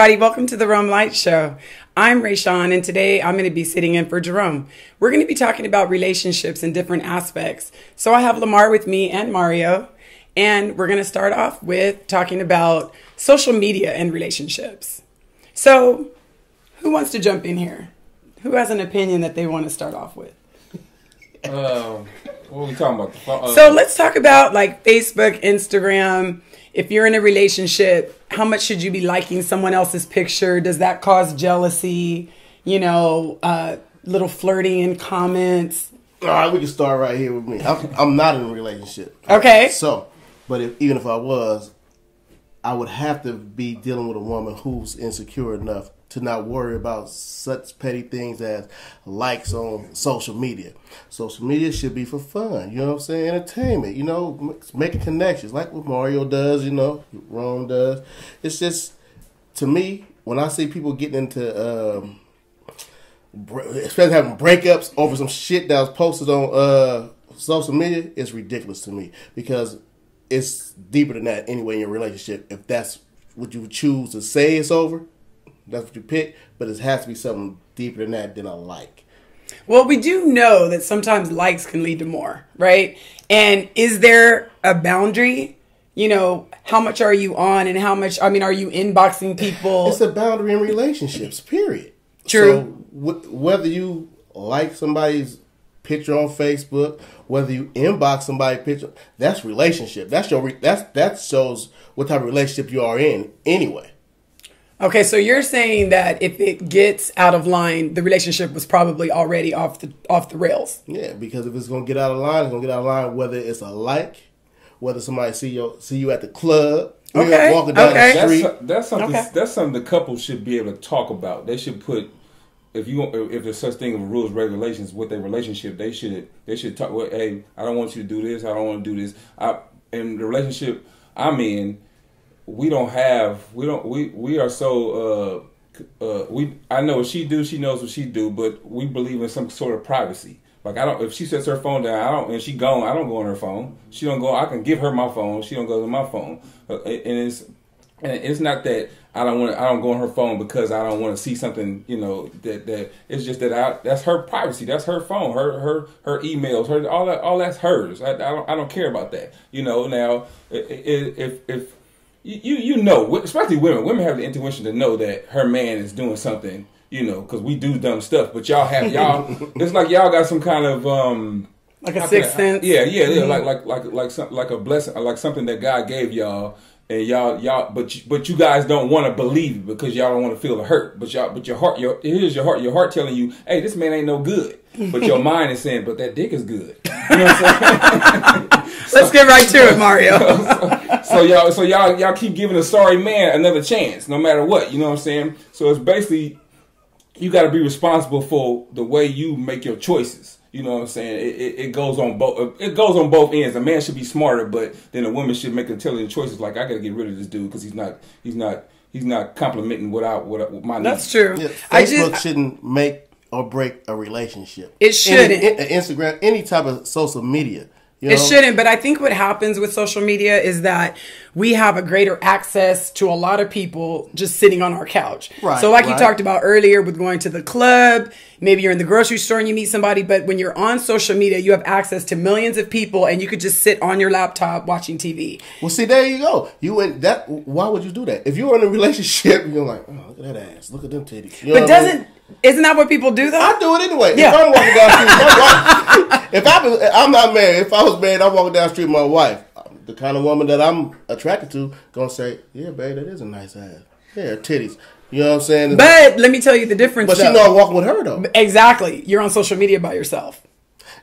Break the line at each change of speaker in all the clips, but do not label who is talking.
everybody. Welcome to the Romelite Show. I'm Raeshon, and today I'm going to be sitting in for Jerome. We're going to be talking about relationships in different aspects. So I have Lamar with me and Mario, and we're going to start off with talking about social media and relationships. So who wants to jump in here? Who has an opinion that they want to start off with?
What are we talking about?
So let's talk about like Facebook, Instagram. If you're in a relationship, how much should you be liking someone else's picture? Does that cause jealousy? Little flirting in comments.
All right, we can start right here with me. I'm not in a relationship.
Okay.
So, but even if I was, I would have to be dealing with a woman who's insecure enough to not worry about such petty things as likes on social media. Social media should be for fun, you know what I'm saying? Entertainment, making connections like what Mario does, Rome does. It's just, to me, when I see people getting into, especially having breakups over some shit that was posted on social media, it's ridiculous to me because it's deeper than that anyway in your relationship. If that's what you choose to say it's over, that's what you pick, but it has to be something deeper than that than a like.
Well, we do know that sometimes likes can lead to more, right? And is there a boundary? How much are you on and how much, are you inboxing people?
It's a boundary in relationships, period.
True.
So whether you like somebody's picture on Facebook, whether you inbox somebody's picture, that's relationship. That shows what type of relationship you are in anyway.
Okay, so you're saying that if it gets out of line, the relationship was probably already off the rails.
Yeah, because if it's gonna get out of line, it's gonna get out of line. Whether it's a like, whether somebody see you at the club,
okay,
walking down the street.
That's something the couple should be able to talk about. They should put if there's such thing as rules, regulations with their relationship. They should talk. Well, hey, I don't want you to do this. I don't want to do this. In the relationship I'm in. We are so I know what she do, she knows what she do, but we believe in some sort of privacy. Like if she sets her phone down, and she gone, I don't go on her phone. She don't go, I can give her my phone, she don't go to my phone. And it's not that I don't go on her phone because I don't want to see something, that it's just that that's her privacy, that's her phone, her emails, all that's hers. I don't care about that. Now if especially women have the intuition to know that her man is doing something, because we do dumb stuff, but y'all it's like y'all got some kind of
like a sixth sense.
Yeah, like a blessing, like something that God gave y'all, and y'all but you guys don't want to believe it because y'all don't want to feel the hurt, but your heart telling you, hey, this man ain't no good, but your mind is saying, but that dick is good. You know what I'm saying?
Let's get right to it, Mario.
So y'all keep giving a sorry man another chance, no matter what. You know what I'm saying? So it's basically you got to be responsible for the way you make your choices. You know what I'm saying? It goes on both. It goes on both ends. A man should be smarter, but then a woman should make intelligent choices. Like, I got to get rid of this dude because he's not complimenting what my needs.
That's true.
Yeah, Facebook shouldn't make or break a relationship.
It shouldn't.
Instagram, any type of social media.
It shouldn't, but I think what happens with social media is that we have a greater access to a lot of people just sitting on our couch.
Right,
so you talked about earlier with going to the club, maybe you're in the grocery store and you meet somebody, but when you're on social media, you have access to millions of people and you could just sit on your laptop watching TV.
Well, see, there you go. Why would you do that? If you're in a relationship, you're like, oh, look at that ass, look at them titties.
Isn't that what people do though?
I do it anyway.
Yeah.
If I'm walking down the street with my wife, I'm not married. If I was married, I'm walking down the street with my wife. The kind of woman that I'm attracted to gonna say, yeah, babe, that is a nice ass. Yeah, titties. You know what I'm saying?
But let me tell you the difference.
But she know I'm walking with her though.
Exactly. You're on social media by yourself.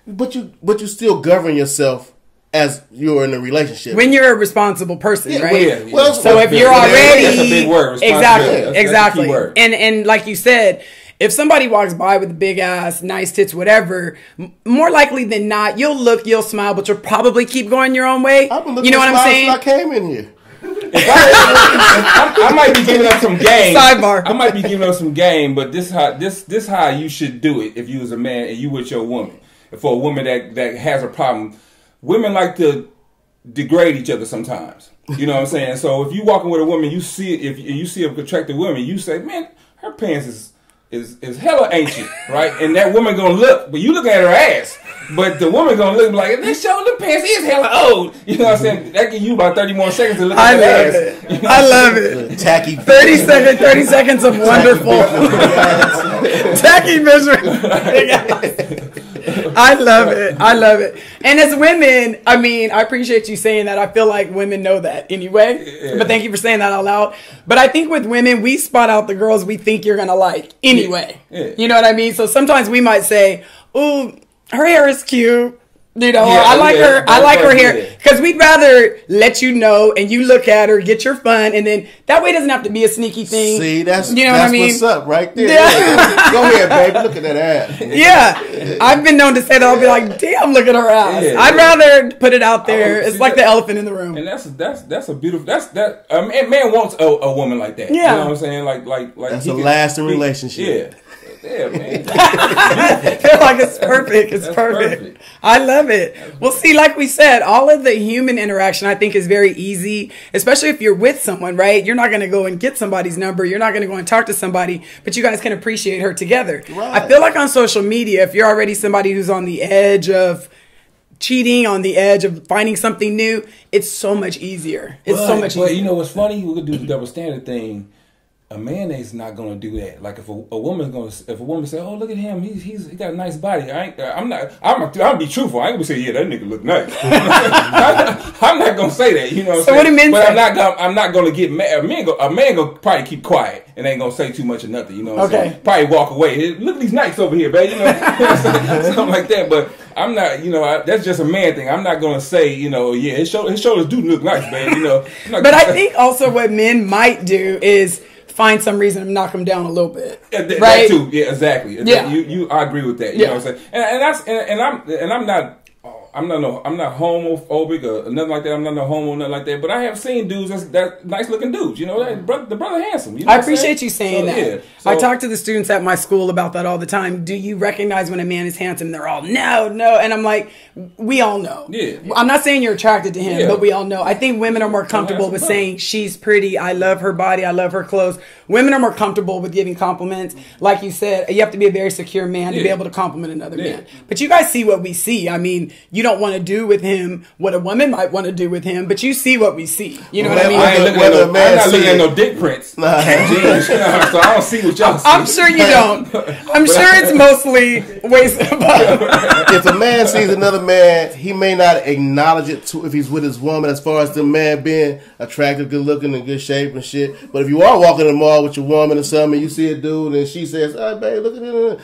But you still govern yourself as you're in a relationship.
When you're a responsible person,
yeah,
right?
Yeah. Well,
so if you're already,
that's a big word.
Exactly.
That's a key word.
And like you said, if somebody walks by with a big ass, nice tits, whatever, more likely than not, you'll smile, but you'll probably keep going your own way.
You know what I'm saying? I came in here.
I might be giving up some game.
Sidebar.
I might be giving up some game, but this how you should do it if you was a man and you with your woman. And for a woman that has a problem, women like to degrade each other sometimes. You know what I'm saying? So if you walking with a woman, you see if you see a attractive woman, you say, man, her pants is hella ancient, right? And that woman gonna look, but you look at her ass. But the woman gonna look like, this shoulder pants is hella old. You know what I'm saying? That give you about 30 more seconds to look at her ass.
It.
You know
I love it.
Tacky.
30 seconds of wonderful. Tacky misery. I love it. I love it. And as women, I mean, I appreciate you saying that. I feel like women know that anyway. Yeah. But thank you for saying that out loud. But I think with women, we spot out the girls we think you're going to like anyway. Yeah. You know what I mean? So sometimes we might say, ooh, her hair is cute. You know, I like her hair. Because we'd rather let you know and you look at her, get your fun, and then that way it doesn't have to be a sneaky thing.
See, that's what I mean? What's up right there. Yeah. Go ahead, baby. Look at that ass.
Yeah. I've been known to say that. I'll be like, damn, look at her ass. Yeah, I'd rather put it out there. It's like the elephant in the room.
And that's a beautiful, a man wants a woman like that.
Yeah.
You know what I'm saying? Like
that's a lasting relationship.
Yeah. Yeah, man.
They're like, it's perfect. It's perfect. I love it. Well, see, like we said, all of the human interaction I think is very easy, especially if you're with someone, right? You're not going to go and get somebody's number. You're not going to go and talk to somebody, but you guys can appreciate her together. Right. I feel like on social media, if you're already somebody who's on the edge of cheating, on the edge of finding something new, it's so much easier. So much easier.
But you know what's funny? We could do the double standard thing. A man is not gonna do that. Like if a woman say, "Oh, look at him, he got a nice body," I'm gonna be truthful. I ain't gonna say, "Yeah, that nigga look nice." I'm not gonna say that. You know.
So what do men say?
I'm not gonna get mad. A man gonna probably keep quiet and ain't gonna say too much or nothing. You know. What I'm saying? Probably walk away. Hey, look at these Nikes over here, baby. You know, something like that. But I'm not. You know, that's just a man thing. I'm not gonna say, you know, yeah, his shoulders do look nice, baby. You know.
But I think also what men might do is find some reason to knock them down a little bit, right?
That too, yeah, exactly.
Yeah,
I agree with that. You know what I'm saying? I'm not homophobic or nothing like that. I'm not no homo, nothing like that. But I have seen dudes that nice looking dudes. You know, the brother handsome. You know
I appreciate you saying that.
Yeah, so,
I talk to the students at my school about that all the time. Do you recognize when a man is handsome? They're all no, and I'm like, we all know.
Yeah.
I'm not saying you're attracted to him, but we all know. I think women are more comfortable with saying she's pretty. I love her body. I love her clothes. Women are more comfortable with giving compliments. Like you said, you have to be a very secure man to be able to compliment another man. But you guys see what we see. I mean, you don't want to do with him what a woman might want to do with him, but you see what we see. You know what I mean?
I'm not looking at no dick prints. So I don't see what y'all see.
I'm sure you don't. I'm sure it's mostly waist above.
If a man sees another man, he may not acknowledge it if he's with his woman, as far as the man being attractive, good looking, in good shape and shit. But if you are walking in the mall with your woman or something, and you see a dude and she says, "Oh, babe, look at him,"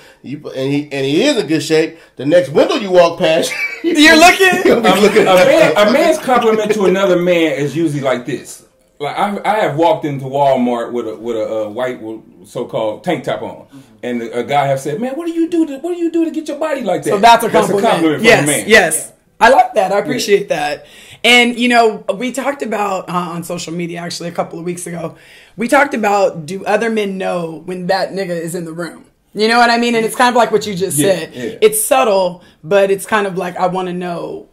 and he is in good shape, the next window you walk past,
you're looking.
A man's compliment to another man is usually like this. Like I have walked into Walmart with a white so-called tank top on, and a guy have said, "Man, what do you do to get your body like that?"
So that's a compliment.
From a man.
Yes. I like that. I appreciate that. And, you know, we talked about on social media, actually, a couple of weeks ago, we talked about, do other men know when that nigga is in the room? You know what I mean? And it's kind of like what you just said. Yeah. It's subtle, but it's kind of like, I want to know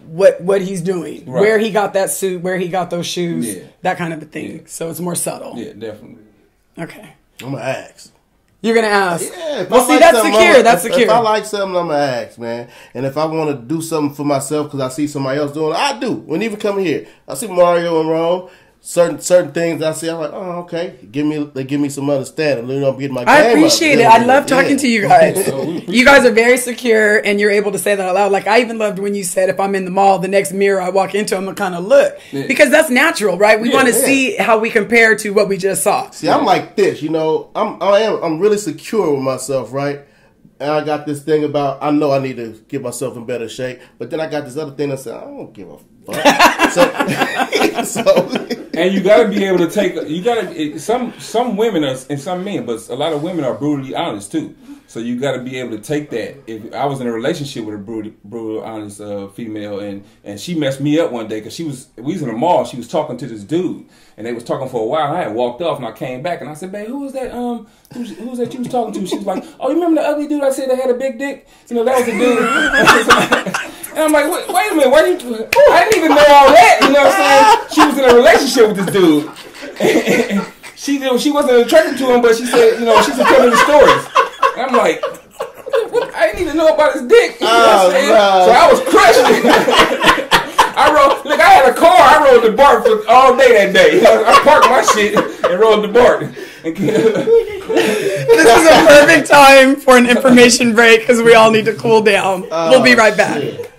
what he's doing, where he got that suit, where he got those shoes, that kind of a thing. Yeah. So it's more subtle.
Yeah, definitely.
Okay. I'm going to ask.
You're going to ask.
Yeah.
Well, see, that's secure. That's secure.
If I like something, I'm going to ask, man. And if I want to do something for myself because I see somebody else doing it, I do. When even coming here, I see Mario and Rome. Certain things I see, I'm like, oh, okay. They give me some understanding. You know, I'm getting my game
I appreciate it. I love talking to you guys. You guys are very secure, and you're able to say that out loud. Like, I even loved when you said, if I'm in the mall, the next mirror I walk into, I'm going to kind of look. Yeah. Because that's natural, right? We want to see how we compare to what we just saw.
See, I'm like this, you know. I'm really secure with myself, right? And I got this thing about, I know I need to get myself in better shape. But then I got this other thing that said, I don't give a fuck.
And you got to be able to take. You got to. Some women are, and some men, but a lot of women are brutally honest too. So you got to be able to take that. If I was in a relationship with a brutal honest female, and she messed me up one day because we was in the mall. She was talking to this dude, and they was talking for a while. And I had walked off, and I came back, and I said, "Babe, who was that? Who was that you was talking to?" She was like, "Oh, you remember the ugly dude I said that had a big dick? You know, that was the dude." And I'm like, wait a minute, why you? I didn't even know all that. You know what I'm saying? She was in a relationship with this dude. And she wasn't attracted to him, but she said, she's telling the stories. And I'm like, I didn't even know about his dick. You know what I'm saying? So I was crushed. I had a car. I rode the BART for all day that day. I parked my shit and rode the BART.
This is a perfect time for an information break because we all need to cool down. We'll be right back.
Shit.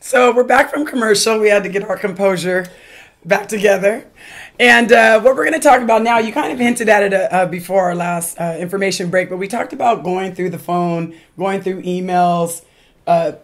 So we're back from commercial. We had to get our composure back together. And what we're going to talk about now, you kind of hinted at it before our last information break, but we talked about going through the phone, going through emails.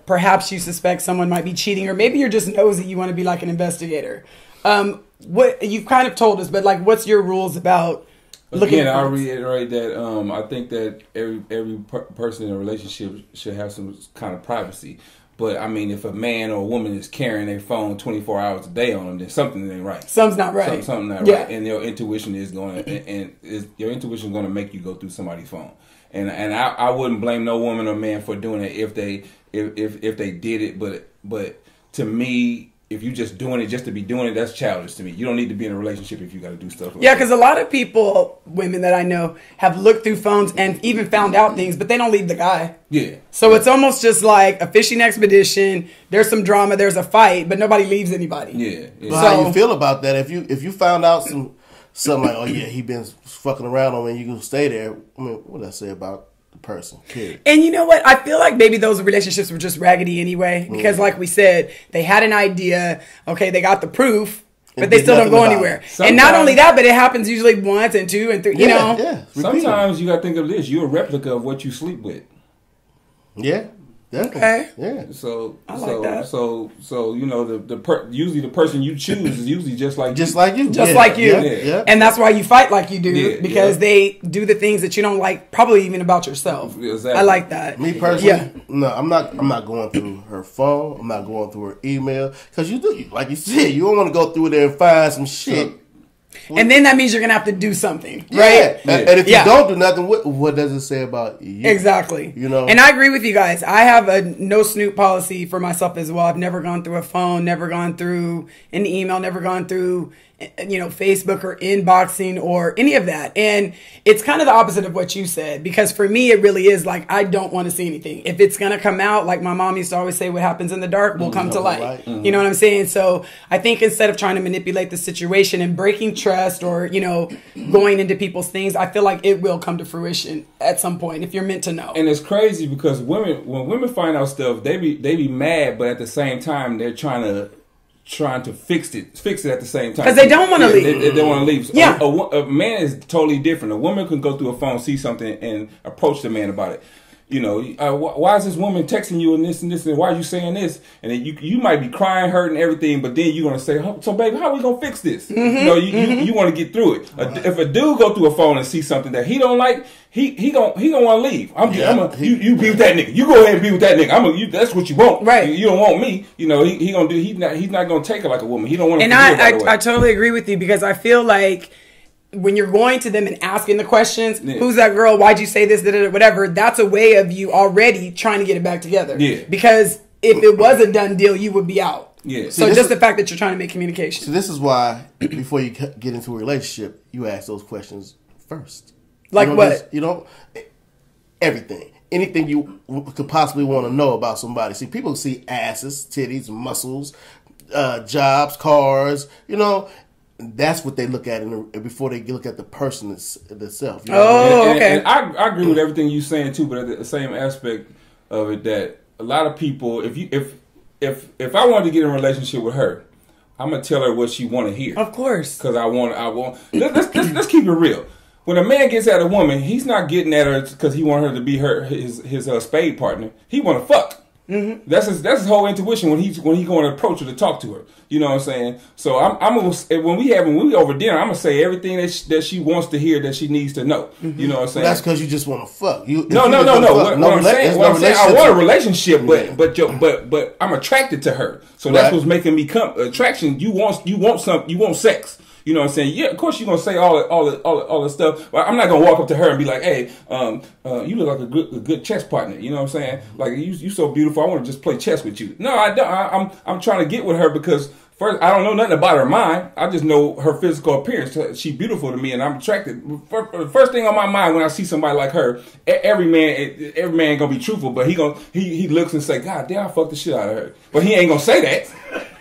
Perhaps you suspect someone might be cheating, or maybe you're just nosy. You want to be like an investigator. What you've kind of told us, but like, what's your rules about looking at
I'll reiterate that I think that every person in a relationship should have some kind of privacy. But, I mean, if a man or a woman is carrying their phone 24 hours a day on them, then something ain't right.
Something's not right.
Something not right. And your intuition is going to make you go through somebody's phone. And I wouldn't blame no woman or man for doing it if they did it. But to me, if you just doing it just to be doing it, that's childish to me. You don't need to be in a relationship if you got to do stuff like that.
Yeah, because a lot of people, women that I know, have looked through phones and even found out things, but they don't leave the guy.
Yeah.
So it's almost just like a fishing expedition. There's some drama, there's a fight, but nobody leaves anybody.
Yeah.
But how you feel about that? If you found out something like, oh yeah, he been fucking around on me, and you can stay there. I mean, what did I say about the person? Period.
And you know what? I feel like maybe those relationships were just raggedy anyway, because like we said, they had an idea. Okay, they got the proof. But they still don't go anywhere. And not only that, but it happens usually once and two and three, you know?
Yeah.
Sometimes you got to think of this. You're a replica of what you sleep with.
Yeah. Definitely.
Okay.
Yeah.
So
I like that.
So you know usually the person you choose is usually just like
you.
Yeah. And that's why you fight like you do, because they do the things that you don't like, probably even about yourself.
Exactly.
I like that.
Me personally, no, I'm not going through her phone. I'm not going through her email, because you do, like you said, you don't want to go through there and find some shit.
And then that means you're going to have to do something, right?
Yeah. And if you don't do nothing, what does it say about you?
Exactly.
You know?
And I agree with you guys. I have a no snoop policy for myself as well. I've never gone through a phone, never gone through an email, never gone through, Facebook or inboxing or any of that. And it's kind of the opposite of what you said, because for me, it really is like, I don't want to see anything. If it's going to come out, like my mom used to always say, what happens in the dark will come to light. Mm-hmm. You know what I'm saying? So I think instead of trying to manipulate the situation and breaking trust or, going into people's things, I feel like it will come to fruition at some point if you're meant to know.
And it's crazy because when women find out stuff, they be mad, but at the same time, they're trying to fix it at the same time.
Because they don't want to leave.
They don't want to leave. So
yeah.
A man is totally different. A woman can go through a phone, see something, and approach the man about it. Why is this woman texting you and this, and why are you saying this? And then you might be crying, hurting, everything, but then you're going to say, so baby, how are we going to fix this? Mm-hmm. You want to get through it. Right. If a dude go through a phone and see something that he don't like, he don't want to leave. You be with that nigga. You go ahead and be with that nigga. That's what you want.
Right.
You don't want me. He's not going to take it like a woman. He don't want to.
And I totally agree with you, because I feel like when you're going to them and asking the questions, who's that girl? Why'd you say this? Whatever. That's a way of you already trying to get it back together.
Yeah.
Because if it was a done deal, you would be out.
Yeah.
So just the fact that you're trying to make communication.
So this is why before you get into a relationship, you ask those questions first.
Like what?
Everything. Anything you could possibly want to know about somebody. See, people see asses, titties, muscles, jobs, cars, That's what they look at before they look at the person itself.
Okay.
And I agree with everything you're saying too, but at the same aspect of it, that a lot of people, if I wanted to get in a relationship with her, I'm gonna tell her what she want to hear.
Of course.
Because I want. Let's keep it real. When a man gets at a woman, he's not getting at her because he want her to be his spade partner. He want to fuck. Mm-hmm. That's his whole intuition when he going to approach her to talk to her. You know what I'm saying? So I'm gonna, when we over dinner, I'm gonna say everything that she wants to hear, that she needs to know. Mm-hmm. You know what I'm saying?
Well, that's because you just want to fuck.
No. What I'm saying, I want a relationship, but I'm attracted to her. So that's what's making me come attraction. You want sex. You know what I'm saying? Yeah, of course you're gonna say all the stuff. But I'm not gonna walk up to her and be like, "Hey, you look like a good chess partner." You know what I'm saying? Like you so beautiful. I want to just play chess with you. No, I don't. I'm trying to get with her because first I don't know nothing about her mind. I just know her physical appearance. She's beautiful to me, and I'm attracted. First thing on my mind when I see somebody like her, every man gonna be truthful, but he looks and say, "God damn, I fucked the shit out of her," but he ain't gonna say that.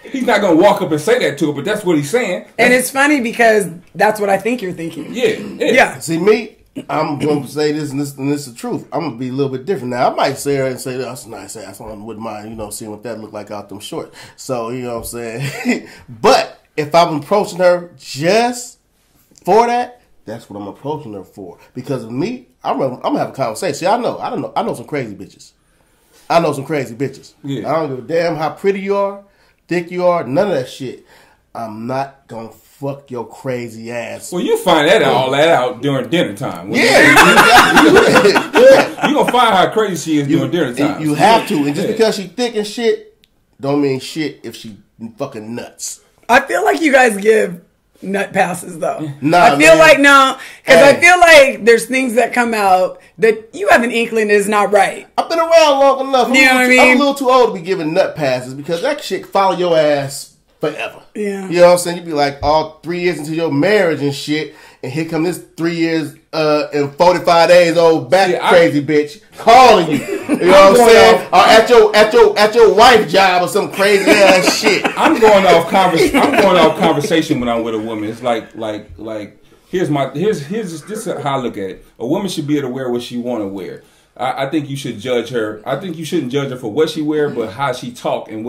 He's not going to walk up and say that to her, but that's what he's saying.
And it's funny because that's what I think you're thinking.
Yeah.
See, me, I'm going to say this, and this is the truth. I'm going to be a little bit different. Now, I might say her and say, that's a nice ass. I wouldn't mind, seeing what that look like out them shorts. So, you know what I'm saying? But if I'm approaching her just for that, that's what I'm approaching her for. Because of me, I'm going to have a conversation. See, I know some crazy bitches. Yeah. I don't give a damn how pretty you are, thick you are, none of that shit. I'm not gonna fuck your crazy ass.
Well, you find all that out during dinner time.
Yeah.
You gonna find how crazy she is during dinner time.
You have to. And just because she thick and shit, don't mean shit if she fucking nuts.
I feel like you guys give nut passes though.
Nah,
I feel like because I feel like there's things that come out that you have an inkling is not right.
I've been around long enough.
You know what I mean?
I'm a little too old to be giving nut passes because that shit follow your ass forever.
Yeah.
You know what I'm saying? You be like all 3 years into your marriage and shit, and here come this 3 years and 45 days old crazy bitch calling you. You know what I'm saying? Or at your wife job or some crazy ass shit.
I'm going off conversation when I'm with a woman. It's like this is how I look at it. A woman should be able to wear what she want to wear. I think you should judge her. I think you shouldn't judge her for what she wear, but how she talk and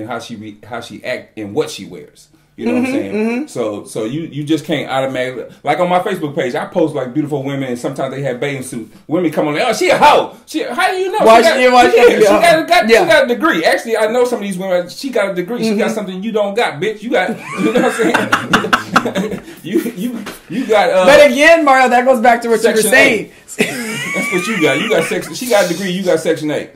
how she act and what she wears. You know what I'm saying? Mm-hmm. So you just can't automatically, like on my Facebook page, I post like beautiful women, and sometimes they have bathing suits. Women come on, oh, she a hoe. How do you know? She got a degree. Actually, I know some of these women. She got a degree. She got something you don't got, bitch. You got, you know what I'm saying? you got.
But again, Mario, that goes back to what you were saying.
That's what you got. You got section. She got a degree. You got Section 8.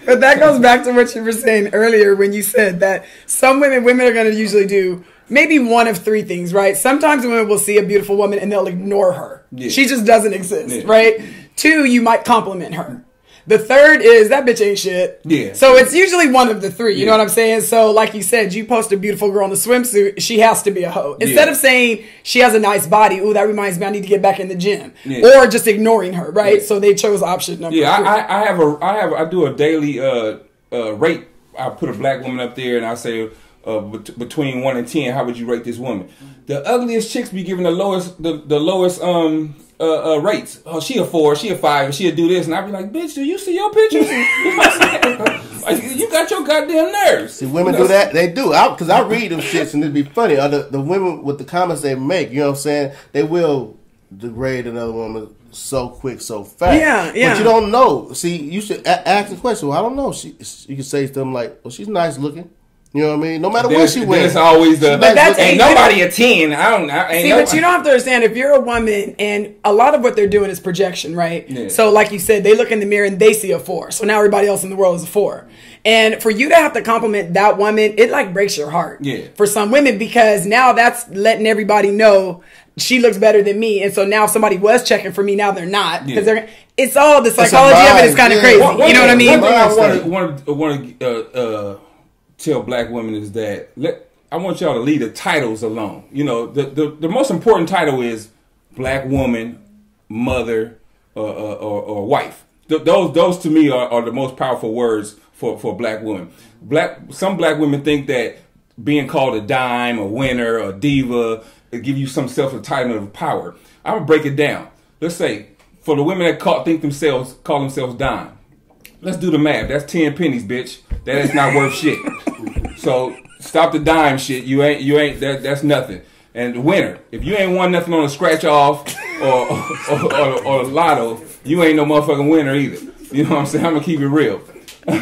But that goes back to what you were saying earlier when you said that some women are going to usually do maybe one of three things, right? Sometimes women will see a beautiful woman and they'll ignore her. Yeah. She just doesn't exist, right? 2, you might compliment her. The third is that bitch ain't shit. Yeah. So it's usually one of the three. You know what I'm saying? So like you said, you post a beautiful girl in a swimsuit, she has to be a hoe. Instead of saying she has a nice body, ooh, that reminds me I need to get back in the gym. Yeah. Or just ignoring her, right? Yeah. So they chose option number 3.
I do a daily rate. I put a black woman up there and I say between 1 and 10, how would you rate this woman? The ugliest chicks be giving the lowest rates. Oh, she a 4, she a 5, she'll do this, and I'll be like, bitch, do you see your pictures? You know what I'm saying? Like, you got your goddamn nerves.
See, women do that. They do. Because I read them shits, and it'd be funny. The women with the comments they make, you know what I'm saying? They will degrade another woman so quick, so fast. Yeah. But you don't know. See, you should ask the question. Well, I don't know. You can say something like, well, she's nice looking. You know what I mean? No matter what she wears.
It's always the, but that's, ain't nobody a 10.
But you don't have to understand, if you're a woman, and a lot of what they're doing is projection, right? Yeah. So like you said, they look in the mirror and they see a 4. So now everybody else in the world is a 4. And for you to have to compliment that woman, it like breaks your heart. Yeah. For some women, because now that's letting everybody know she looks better than me. And so now if somebody was checking for me, now they're not. Because it's all the psychology of it is kind of crazy. You know what I mean?
One thing I want to tell black women is that I want y'all to leave the titles alone. You know, the most important title is black woman, mother, or wife. Those to me are the most powerful words for black women. Some black women think that being called a dime, a winner, a diva, it give you some self-entitlement of power. I'm gonna break it down. Let's say for the women that call themselves dime. Let's do the math. That's 10 pennies, bitch. That is not worth shit. So stop the dime shit. You ain't that's nothing. And the winner, if you ain't won nothing on a scratch off or the lotto, you ain't no motherfucking winner either. You know what I'm saying? I'm gonna keep it real.
What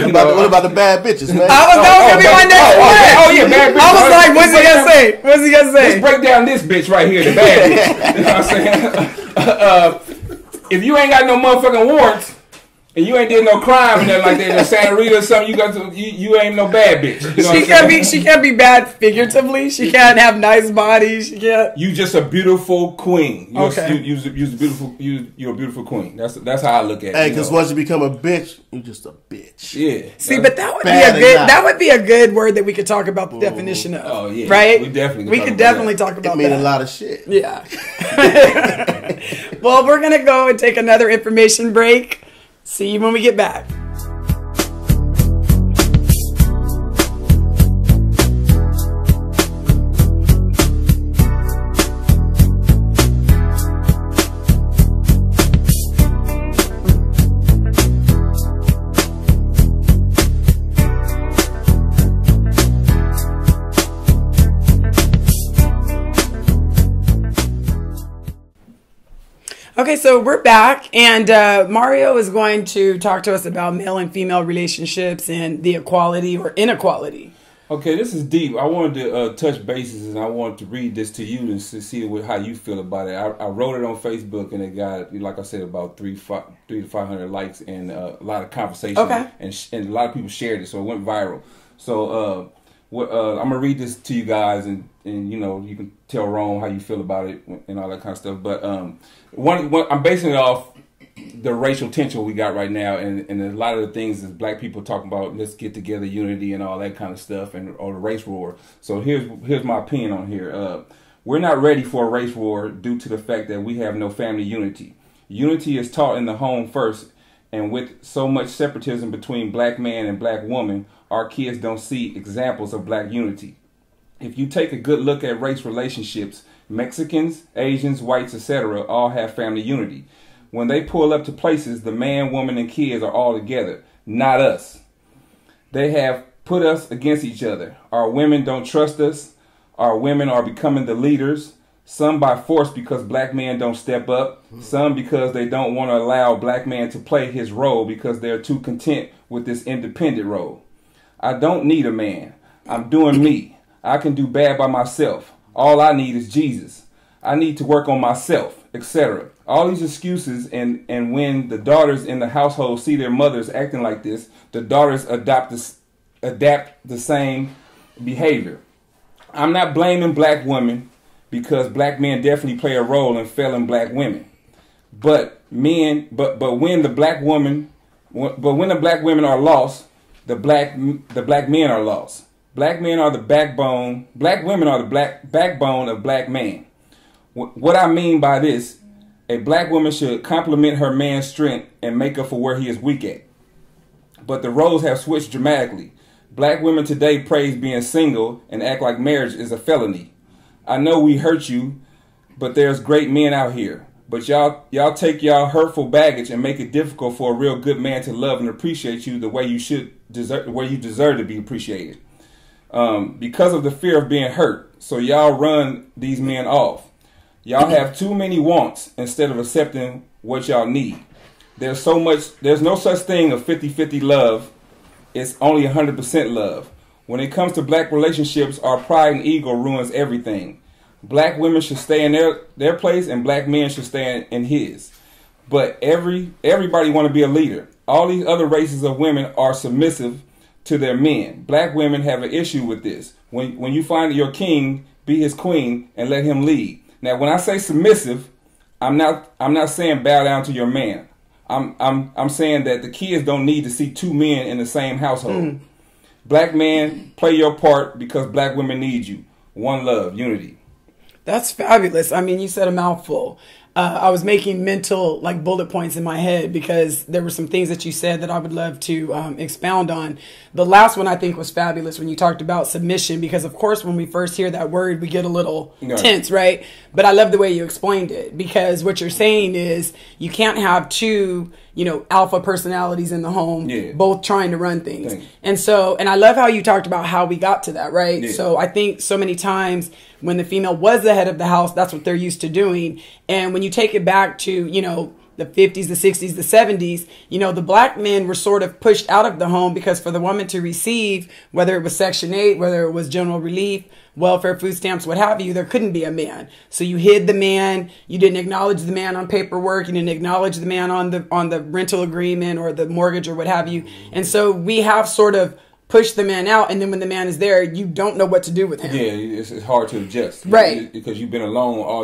about the bad bitches, man?
I was gonna be my next one.
Oh yeah, bad bitch.
I was like, what's he gonna say? What's he gonna say?
Let's break down this bitch right here, the bad bitch. You know what I'm saying? If you ain't got no motherfucking warrants and you ain't did no crime and nothing like that, in Santa Rita or something, you ain't no bad bitch. You know
she can't be bad figuratively. She can't have nice bodies. She can't.
You just a beautiful queen. You're
Okay.
you're a beautiful queen. That's how I look at it.
Hey, because once you become a bitch, you just a bitch.
Yeah.
See, but that would be a good word that we could talk about the definition of.
Oh yeah.
Right?
We
could definitely talk about
It mean
that.
a lot of shit.
Yeah. Well, we're gonna go and take another information break. See you when we get back. Okay, so we're back, and Mario is going to talk to us about male and female relationships and the equality or inequality.
Okay, this is deep. I wanted to touch bases, and I wanted to read this to you and to see how you feel about it. I wrote it on Facebook, and it got, like I said, about 300 to 500 likes and a lot of conversation.
Okay.
And a lot of people shared it, so it went viral. So I'm gonna read this to you guys, and you know, you can tell Rome how you feel about it and all that kind of stuff. But I'm basing it off the racial tension we got right now, and a lot of the things that black people talking about, let's get together, unity, and all that kind of stuff, or the race war. So here's my opinion on here. We're not ready for a race war due to the fact that we have no family unity. Unity is taught in the home first, and with so much separatism between black man and black woman, our kids don't see examples of black unity. If you take a good look at race relationships, Mexicans, Asians, whites, etc. all have family unity. When they pull up to places, the man, woman, and kids are all together, not us. They have put us against each other. Our women don't trust us. Our women are becoming the leaders. Some by force because black men don't step up. Some because they don't want to allow black man to play his role because they're too content with this independent role. I don't need a man. I'm doing me. I can do bad by myself. All I need is Jesus. I need to work on myself, etc. All these excuses, and when the daughters in the household see their mothers acting like this, the daughters adapt the same behavior. I'm not blaming black women because black men definitely play a role in failing black women. But when the black women are lost, the black men are lost. Black men are the backbone. Black women are the backbone of black man. What I mean by this, a black woman should complement her man's strength and make up for where he is weak at. But the roles have switched dramatically. Black women today praise being single and act like marriage is a felony. I know we hurt you, but there's great men out here. But y'all take y'all hurtful baggage and make it difficult for a real good man to love and appreciate you the way you deserve to be appreciated. Because of the fear of being hurt. So y'all run these men off. Y'all have too many wants instead of accepting what y'all need. There's no such thing of 50-50 love. It's only 100% love. When it comes to black relationships, our pride and ego ruins everything. Black women should stay in their place and black men should stay in his. But everybody want to be a leader. All these other races of women are submissive to their men. Black women have an issue with this. When you find your king, be his queen and let him lead. Now, when I say submissive, I'm not saying bow down to your man. I'm saying that the kids don't need to see two men in the same household. Black man, play your part because black women need you. One love, unity.
That's fabulous. I mean, you said a mouthful. I was making mental bullet points in my head because there were some things that you said that I would love to expound on. The last one I think was fabulous when you talked about submission, because of course when we first hear that word we get a little tense, right? But I love the way you explained it, because what you're saying is you can't have two, alpha personalities in the home, both trying to run things. And I love how you talked about how we got to that, right? Yeah. So I think so many times when the female was the head of the house, that's what they're used to doing. And when you take it back to, the 50s, the 60s, the 70s, you know, the black men were sort of pushed out of the home because for the woman to receive, whether it was Section 8, whether it was general relief, welfare, food stamps, what have you, there couldn't be a man. So you hid the man. You didn't acknowledge the man on paperwork. You didn't acknowledge the man on the rental agreement or the mortgage or what have you. And so we have sort of pushed the man out, and then when the man is there, you don't know what to do with him.
Yeah, it's hard to adjust,
right?
Because you've been alone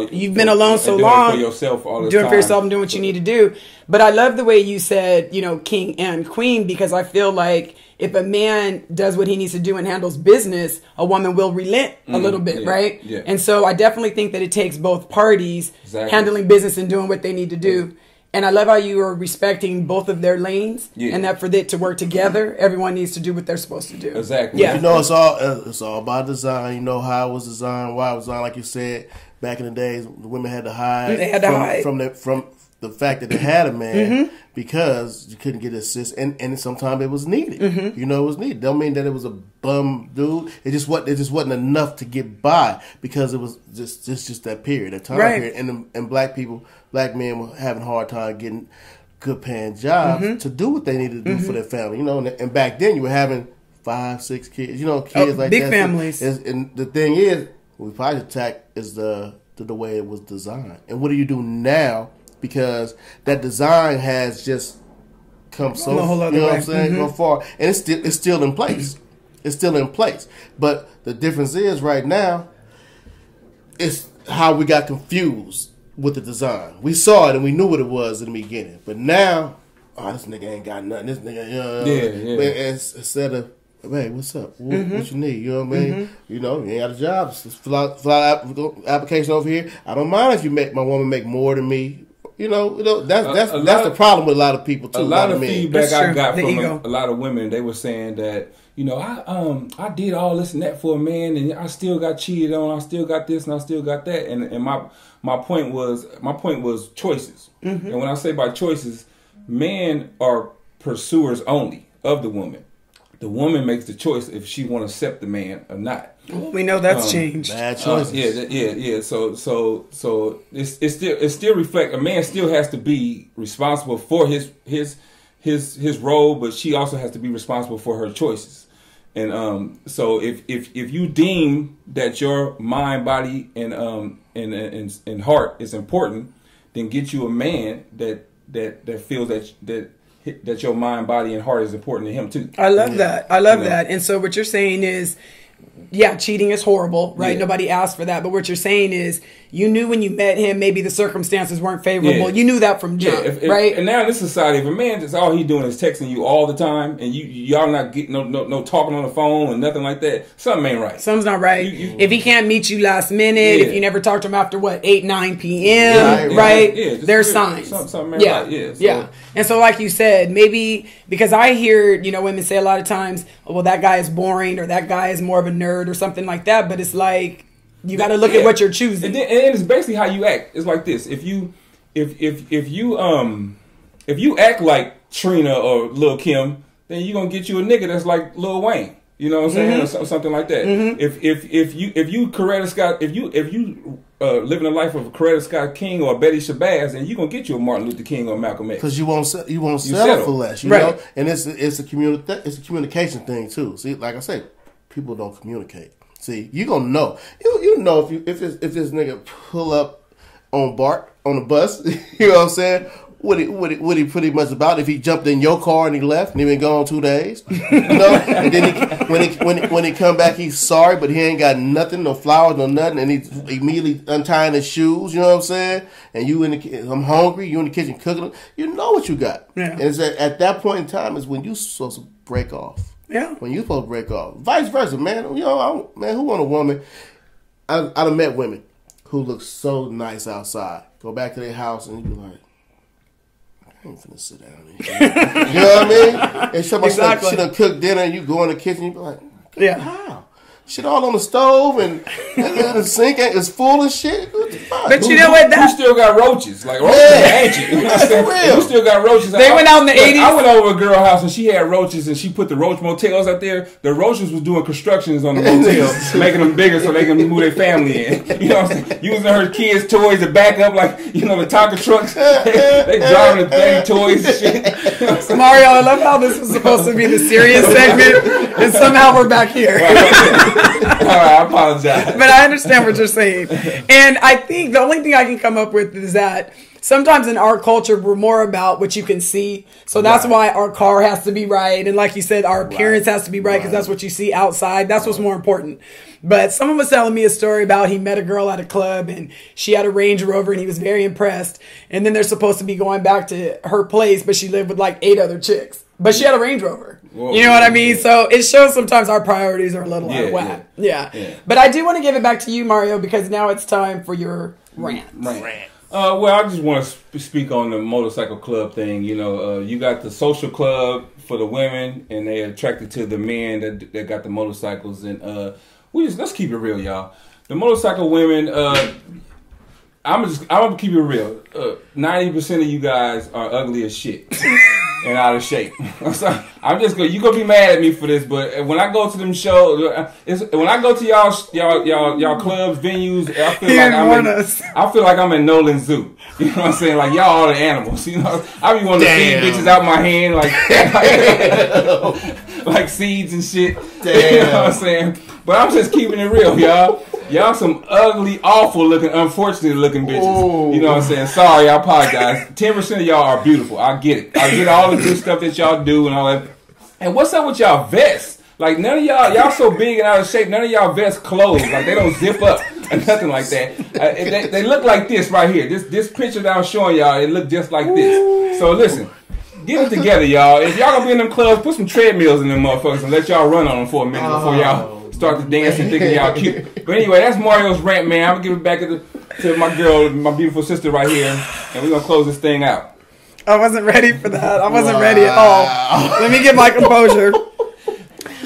so long,
for yourself all the
doing
time.
for yourself and doing what you need to do. But I love the way you said, you know, king and queen, because I feel like if a man does what he needs to do and handles business, a woman will relent a little bit, right?
Yeah.
And so I definitely think that it takes both parties handling business and doing what they need to do. And I love how you are respecting both of their lanes, and that for it to work together, everyone needs to do what they're supposed to do.
Exactly.
Yeah. You know, it's all about design. You know how it was designed, why it was designed. Like you said, back in the days, the women had to hide.
They had to hide
from the fact that they had a man because you couldn't get assist, and sometimes it was needed. You know, it was needed. Don't mean that it was a bum dude. It just wasn't enough to get by because it was just that period, that time period, and black men were having a hard time getting good paying jobs to do what they needed to do for their family. You know, and back then you were having 5, 6 kids. You know, kids like
big
that.
families.
And the thing is, we probably attack is the way it was designed. And what do you do now? Because that design has just come so,
a whole other
you know
way.
what I'm saying, go far, and it's still in place. It's still in place. But the difference is right now, it's how we got confused with the design. We saw it and we knew what it was in the beginning, but now, this nigga ain't got nothing. This nigga, instead of, hey, what's up? What you need? You know what I mean? You know, you ain't got a job. Just fill out application over here. I don't mind if you make my woman make more than me. You know that's the problem with a lot of people too.
A lot of feedback I got from
a
lot of women. They were saying that, you know, I did all this and that for a man, and I still got cheated on. I still got this and I still got that. And my point was choices. And when I say by choices, men are pursuers only of the woman. The woman makes the choice if she want to accept the man or not.
Well, we know that's changed.
Bad choices.
Yeah. So it still reflect. A man still has to be responsible for his role, but she also has to be responsible for her choices. And so if you deem that your mind, body, and heart is important, then get you a man that feels that your mind, body, and heart is important to him too.
I love that. I love that. And so what you're saying is, yeah, cheating is horrible, right?
Yeah.
Nobody asked for that. But what you're saying is, you knew when you met him, maybe the circumstances weren't favorable.
Yeah.
You knew that from jump, right?
And now in this society, if a man just all he doing is texting you all the time, and y'all not getting no talking on the phone and nothing like that, something ain't right.
Something's not right. If he can't meet you last minute, if you never talk to him after 8, 9 p.m., right?
Yeah,
there's signs.
Something ain't right.
Yeah. And so, like you said, maybe because I hear women say a lot of times, well, that guy is boring, or that guy is more of a nerd, or something like that. But it's like, you got to look at what you're choosing.
And it's basically how you act. It's like this: if you act like Trina or Lil Kim, then you're gonna get you a nigga that's like Lil Wayne. You know what I'm saying, or something like that. If you Coretta Scott, if you living a life of a Coretta Scott King or a Betty Shabazz, then you're gonna get you a Martin Luther King or Malcolm X.
Because you won't settle for less, you know. And it's a communication thing too. See, like I say, people don't communicate. See, you gonna know. You know if this nigga pull up on Bart on the bus, you know what I'm saying? What he pretty much about? If he jumped in your car and he left and he been gone 2 days, you know, and then when he come back, he's sorry, but he ain't got nothing, no flowers, no nothing, and he's immediately untying his shoes. You know what I'm saying? And you I'm hungry. You in the kitchen cooking. You know what you got.
Yeah.
And it's at that point in time is when you supposed to break off.
Yeah.
When you supposed to break off. Vice versa, man. You know, who want a woman? I done met women who look so nice outside. Go back to their house and you be like, I ain't finna sit down here. You know what I mean? And somebody she done cook dinner and you go in the kitchen and you be like, how? shit all on the stove and the sink is full of shit.
But you know what?
We still got roaches. Like roaches are ancient. You know what I'm saying? We still got roaches.
They went out in the 80s.
I went over to a girl house and she had roaches and she put the roach motels out there. The roaches was doing constructions on the motel, making them bigger so they can move their family in. You know what I'm saying? Using her kids' toys to back up like, you know, the Tonka trucks. They driving the thing toys and shit. You know what
Mario, I love how this was supposed to be the serious segment and somehow we're back here.
All right, I apologize.
But I understand what you're saying. And I think the only thing I can come up with is that sometimes in our culture, we're more about what you can see. So that's why our car has to be right. And like you said, our appearance has to be right because that's what you see outside. That's what's more important. But someone was telling me a story about he met a girl at a club and she had a Range Rover and he was very impressed. And then they're supposed to be going back to her place, but she lived with like 8 other chicks. But she had a Range Rover. Whoa, you know what I mean? So it shows sometimes our priorities are a little out of whack. Yeah. But I do want to give it back to you, Mario, because now it's time for your rant.
Well, I just want to speak on the motorcycle club thing. You know, you got the social club for the women, and they're attracted to the men that got the motorcycles. And let's keep it real, y'all. The motorcycle women, I'm gonna keep it real. 90% of you guys are ugly as shit and out of shape. I'm just you gonna be mad at me for this, but when I go to them shows, when I go to y'all clubs, venues, I feel like I'm in Nolan Zoo. You know what I'm saying? Like y'all are the animals. You know, I be wanting to feed bitches out my hand like seeds and shit. Damn. You know what I'm saying? But I'm just keeping it real, y'all. Y'all some ugly, awful looking, unfortunate looking bitches. Ooh. You know what I'm saying? Sorry, I apologize. 10% of y'all are beautiful. I get it. I get all the good stuff that y'all do and all that. And what's up with y'all vests? Like none of y'all so big and out of shape, none of y'all vests close. Like they don't zip up or nothing like that. They look like this right here. This picture that I'm showing y'all, it look just like this. So listen. Get it together, y'all. If y'all gonna be in them clubs, put some treadmills in them motherfuckers and let y'all run on them for a minute before y'all start to dance and thinking y'all cute. But anyway, that's Mario's rant, man. I'm gonna give it back to my girl, my beautiful sister right here, and we're gonna close this thing out.
I wasn't ready for that. I wasn't ready at all. Let me get my composure.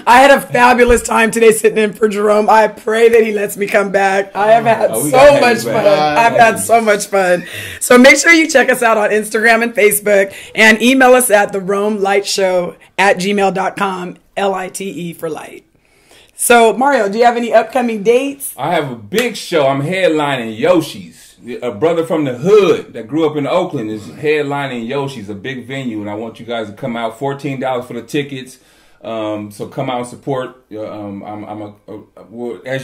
I had a fabulous time today sitting in for Jerome. I pray that he lets me come back. I have had so much fun. I've had so much fun. So make sure you check us out on Instagram and Facebook and email us at the romeliteshow@gmail.com, LITE for light. So Mario, do you have any upcoming dates?
I have a big show. I'm headlining Yoshi's. A brother from the hood that grew up in Oakland is headlining Yoshi's, a big venue, and I want you guys to come out. $14 for the tickets. So come out and support. As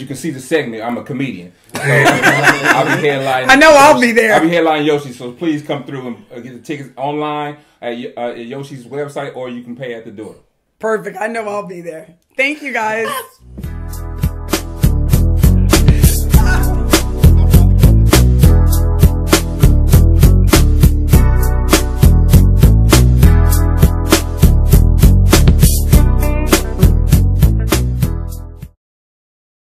you can see the segment, I'm a comedian. So I'll be headlining.
I know I'll be there.
I'll be headlining Yoshi, so please come through and get the tickets online at Yoshi's website, or you can pay at the door.
Perfect. I know I'll be there. Thank you, guys.